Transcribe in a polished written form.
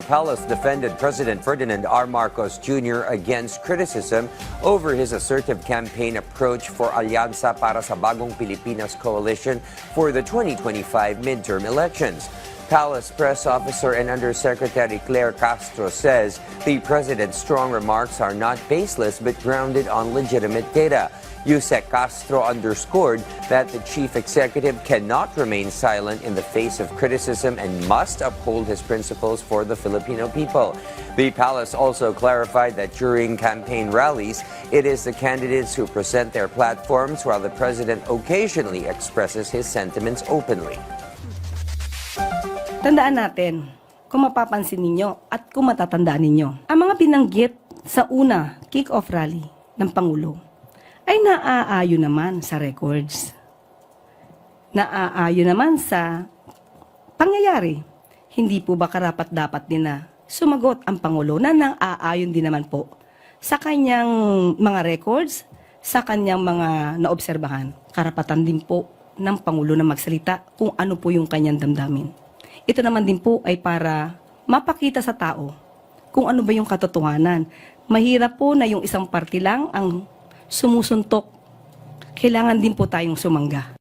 Palace defended President Ferdinand R. Marcos Jr. against criticism over his assertive campaign approach for Alyansa para sa Bagong Pilipinas coalition for the 2025 midterm elections. Palace press officer and Undersecretary Claire Castro says the president's strong remarks are not baseless but grounded on legitimate data. Yusek Castro underscored that the chief executive cannot remain silent in the face of criticism and must uphold his principles for the Filipino people. The palace also clarified that during campaign rallies, it is the candidates who present their platforms while the president occasionally expresses his sentiments openly. Tandaan natin, kung mapapansin ninyo at kung matatandaan ninyo, ang mga binanggit sa una kick-off rally ng Pangulo ay naaayon naman sa records. Naaayon naman sa pangyayari. Hindi po ba karapat-dapat din na sumagot ang Pangulo na naaayon din naman po sa kanyang mga records, sa kanyang mga naobserbahan. Karapatan din po ng Pangulo na magsalita kung ano po yung kanyang damdamin. Ito naman din po ay para mapakita sa tao kung ano ba yung katotohanan. Mahirap po na yung isang party lang ang sumusuntok. Kailangan din po tayong sumangga.